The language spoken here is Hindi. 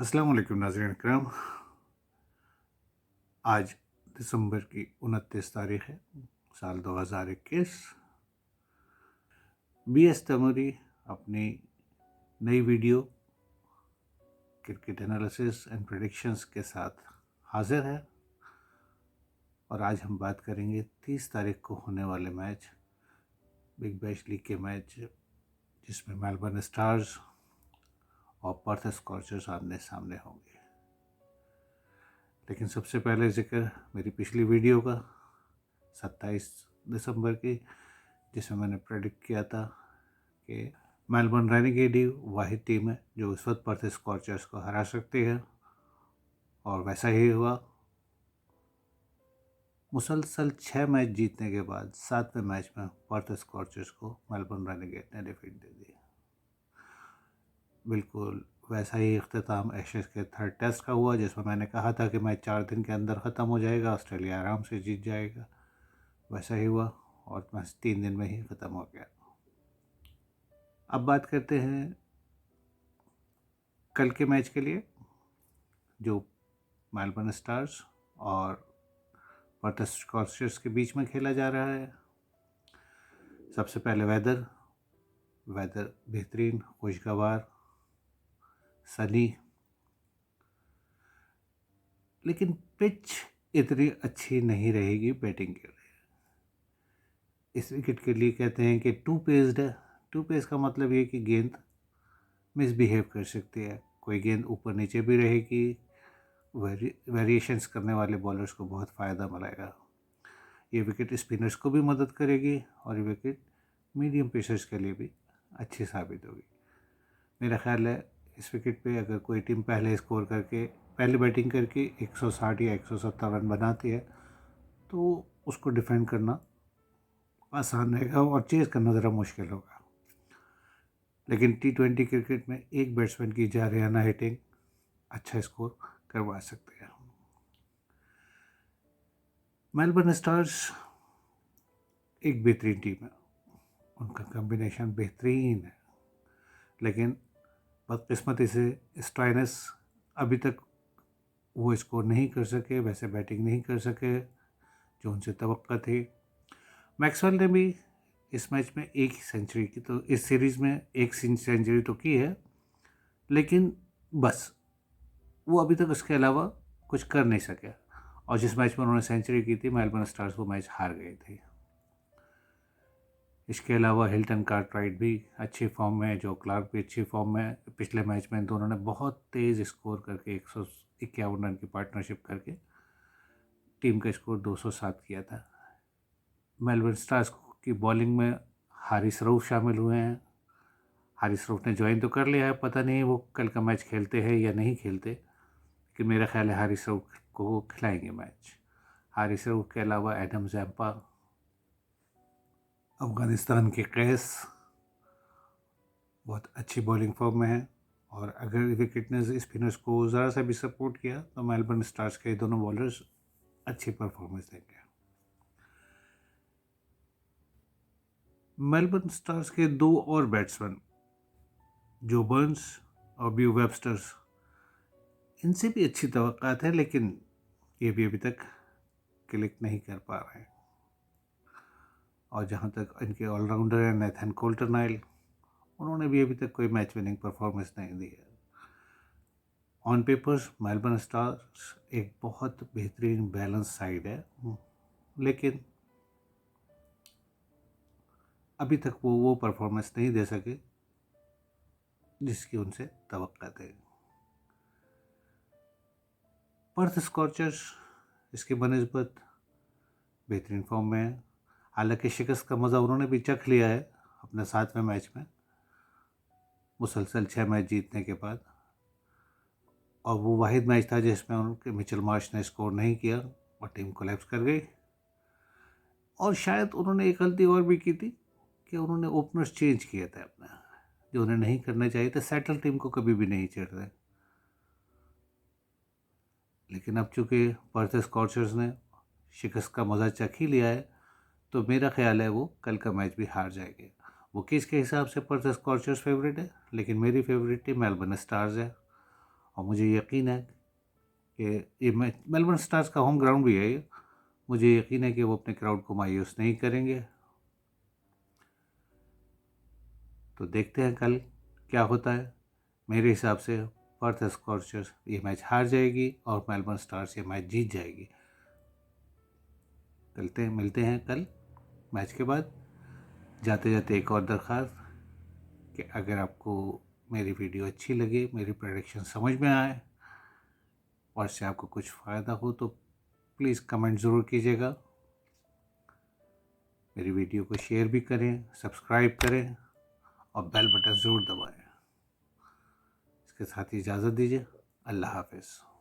अस्सलाम वालेकुम नाज़रीन इकराम। आज दिसंबर की 29 तारीख है, साल 2021। BS तैमूरी अपनी नई video cricket analysis and predictions के साथ हाजिर है और आज हम बात करेंगे 30 तारीख को होने वाले मैच, बिग बैश लीग के मैच, जिसमें मेलबर्न स्टार्स और पर्थ स्कॉचर्स आमने सामने होंगे। लेकिन सबसे पहले जिक्र मेरी पिछली वीडियो का 27 दिसंबर की, जिसमें मैंने प्रेडिक्ट किया था कि मेलबर्न रेनेगेड ही वाहिद टीम है जो इस वक्त पर्थ स्कॉचर्स को हरा सकती है, और वैसा ही हुआ। मुसलसल 6 मैच जीतने के बाद 7वें मैच में पर्थ स्कॉचर्स को मेलबर्न रेनेगेड ने डिफीट दे दी। बिल्कुल वैसा ही इख्तिताम एशेज़ के थर्ड टेस्ट का हुआ, जिसमें मैंने कहा था कि मैच 4 दिन के अंदर ख़त्म हो जाएगा, ऑस्ट्रेलिया आराम से जीत जाएगा। वैसा ही हुआ और मैच 3 दिन में ही ख़त्म हो गया। अब बात करते हैं कल के मैच के लिए, जो मेलबर्न स्टार्स और पर्थ स्कॉचर्स के बीच में खेला जा रहा है। सबसे पहले वेदर बेहतरीन, खुशगवार, सनी, लेकिन पिच इतनी अच्छी नहीं रहेगी बैटिंग के लिए। इस विकेट के लिए कहते हैं कि टू पेस्ड है। टू पेस का मतलब ये कि गेंद मिसबिहेव कर सकती है, कोई गेंद ऊपर नीचे भी रहेगी। वेरिएशंस करने वाले बॉलर्स को बहुत फ़ायदा मिलेगा। ये विकेट स्पिनर्स को भी मदद करेगी और ये विकेट मीडियम पेसर्स के लिए भी अच्छी साबित होगी। मेरा ख्याल है इस विकेट पे अगर कोई टीम पहले बैटिंग करके 160 या 170 रन बनाती है तो उसको डिफेंड करना आसान रहेगा और चेज़ करना ज़रा मुश्किल होगा। लेकिन T20 क्रिकेट में एक बैट्समैन की जारियाना हिटिंग अच्छा स्कोर करवा सकते हैं। मेलबर्न स्टार्स एक बेहतरीन टीम है, उनका कॉम्बिनेशन बेहतरीन है, लेकिन बदकिस्मती से स्टॉइनिस अभी तक वो स्कोर नहीं कर सके, वैसे बैटिंग नहीं कर सके जो उनसे तवक्का थी। मैक्सवेल ने भी इस मैच में एक ही सेंचुरी की, तो इस सीरीज़ में एक सेंचुरी तो की है, लेकिन बस वो अभी तक उसके अलावा कुछ कर नहीं सके। और जिस मैच में उन्होंने सेंचुरी की थी, मेलबर्न स्टार्स वो मैच हार गई थी। इसके अलावा हिल्टन कार्टराइट भी अच्छी फॉर्म में है, जो क्लार्क भी अच्छी फॉर्म में है। पिछले मैच में दोनों ने बहुत तेज़ स्कोर करके 151 रन की पार्टनरशिप करके टीम का स्कोर 207 किया था। मेलबर्न स्टार्स की बॉलिंग में हारिस रऊफ शामिल हुए हैं। हारिस रऊफ ने ज्वाइन तो कर लिया है, पता नहीं वो कल का मैच खेलते हैं या नहीं खेलते, कि मेरा ख्याल है हारिस रऊफ को खिलाएंगे मैच। हारिस रऊफ के अलावा एडम जैम्पा, अफ़गानिस्तान के कैस, बहुत अच्छी बॉलिंग फॉर्म में है। और अगर विकेटनेस स्पिनर्स को ज़रा सा भी सपोर्ट किया तो मेलबर्न स्टार्स के दोनों बॉलर्स अच्छी परफॉर्मेंस देंगे। मेलबर्न स्टार्स के दो और बैट्समैन, जो बर्न्स और ब्यू वेबस्टर्स, इनसे भी अच्छी तवक्कात है, लेकिन ये भी अभी तक क्लिक नहीं कर पा रहे हैं। और जहाँ तक इनके ऑलराउंडर हैं नेथन कोल्टरनाइल, उन्होंने भी अभी तक कोई मैच विनिंग परफॉर्मेंस नहीं दी है। ऑन पेपर्स मेलबर्न स्टार्स एक बहुत बेहतरीन बैलेंस साइड है, लेकिन अभी तक वो परफॉर्मेंस नहीं दे सके जिसकी उनसे तवक्का थी। पर्थ स्कॉचर्स इसके बनिस्बत बेहतरीन फॉर्म में है। हालांकि शिकस्त का मज़ा उन्होंने भी चख लिया है अपने 7वें मैच में, मुसलसल 6 मैच जीतने के बाद। और वो वाहिद मैच था जिसमें उनके मिचेल मार्श ने स्कोर नहीं किया और टीम कोलैप्स कर गई। और शायद उन्होंने एक गलती और भी की थी कि उन्होंने ओपनर्स चेंज किए थे अपने, जो उन्हें नहीं करना चाहिए था। सेटल टीम को कभी भी नहीं छेड़ते। लेकिन अब चूँकि पर्थ स्कॉचर्स ने शिकस्त का मज़ा चख ही लिया है, तो मेरा ख्याल है वो कल का मैच भी हार जाएंगे। वो किसके हिसाब से पर्थ स्कॉचर्स फेवरेट है, लेकिन मेरी फेवरेट टीम मेलबर्न स्टार्स है। और मुझे यकीन है कि ये मेलबर्न स्टार्स का होम ग्राउंड भी है ये, मुझे यकीन है कि वो अपने क्राउड को मायूस नहीं करेंगे। तो देखते हैं कल क्या होता है। मेरे हिसाब से पर्थ स्कॉर्चर्स ये मैच हार जाएगी और मेलबर्न स्टार्स ये मैच जीत जाएगी। मिलते हैं कल मैच के बाद। जाते जाते एक और दरख्वास्त कि अगर आपको मेरी वीडियो अच्छी लगे, मेरी प्रेडिक्शन समझ में आए और से आपको कुछ फ़ायदा हो तो प्लीज़ कमेंट ज़रूर कीजिएगा। मेरी वीडियो को शेयर भी करें, सब्सक्राइब करें और बेल बटन ज़रूर दबाएं। इसके साथ ही इजाज़त दीजिए। अल्लाह हाफ़िज़।